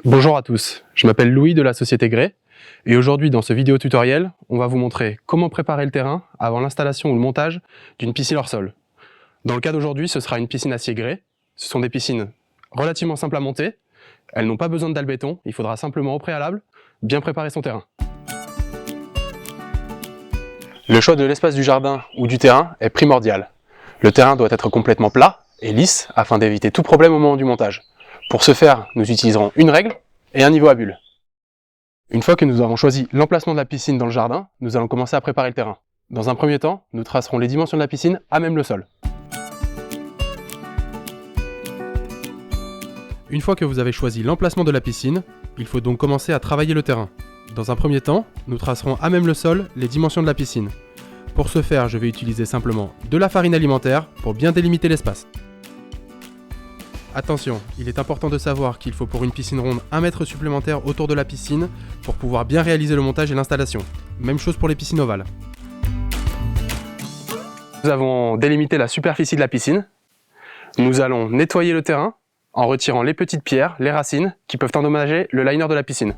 Bonjour à tous, je m'appelle Louis de la société Grey et aujourd'hui dans ce vidéo tutoriel, on va vous montrer comment préparer le terrain avant l'installation ou le montage d'une piscine hors sol. Dans le cas d'aujourd'hui, ce sera une piscine acier Grey. Ce sont des piscines relativement simples à monter, elles n'ont pas besoin de dalle béton, il faudra simplement au préalable bien préparer son terrain. Le choix de l'espace du jardin ou du terrain est primordial. Le terrain doit être complètement plat et lisse afin d'éviter tout problème au moment du montage. Pour ce faire, nous utiliserons une règle et un niveau à bulles. Une fois que nous avons choisi l'emplacement de la piscine dans le jardin, nous allons commencer à préparer le terrain. Dans un premier temps, nous tracerons les dimensions de la piscine à même le sol. Une fois que vous avez choisi l'emplacement de la piscine, il faut donc commencer à travailler le terrain. Dans un premier temps, nous tracerons à même le sol les dimensions de la piscine. Pour ce faire, je vais utiliser simplement de la farine alimentaire pour bien délimiter l'espace. Attention, il est important de savoir qu'il faut pour une piscine ronde 1 mètre supplémentaire autour de la piscine pour pouvoir bien réaliser le montage et l'installation. Même chose pour les piscines ovales. Nous avons délimité la superficie de la piscine. Nous allons nettoyer le terrain en retirant les petites pierres, les racines qui peuvent endommager le liner de la piscine.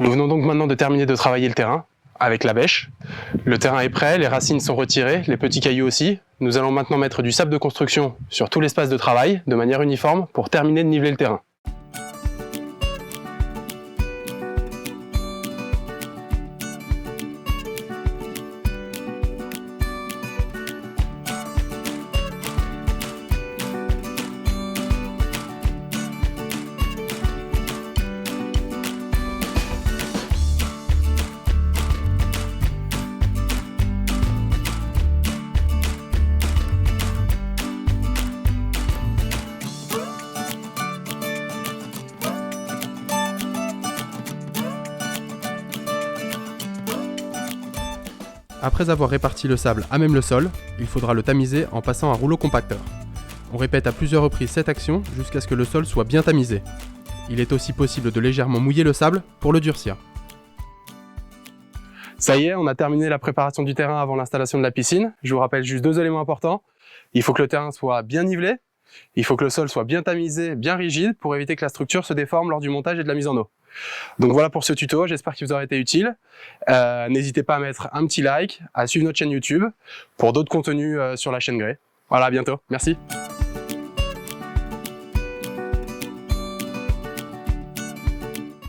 Nous venons donc maintenant de terminer de travailler le terrain avec la bêche. Le terrain est prêt, les racines sont retirées, les petits cailloux aussi. Nous allons maintenant mettre du sable de construction sur tout l'espace de travail de manière uniforme pour terminer de niveler le terrain. Après avoir réparti le sable à même le sol, il faudra le tamiser en passant un rouleau compacteur. On répète à plusieurs reprises cette action jusqu'à ce que le sol soit bien tamisé. Il est aussi possible de légèrement mouiller le sable pour le durcir. Ça y est, on a terminé la préparation du terrain avant l'installation de la piscine. Je vous rappelle juste deux éléments importants. Il faut que le terrain soit bien nivelé, il faut que le sol soit bien tamisé, bien rigide pour éviter que la structure se déforme lors du montage et de la mise en eau. Donc voilà pour ce tuto, j'espère qu'il vous aura été utile. N'hésitez pas à mettre un petit like, à suivre notre chaîne YouTube pour d'autres contenus sur la chaîne Grey. Voilà, à bientôt, merci.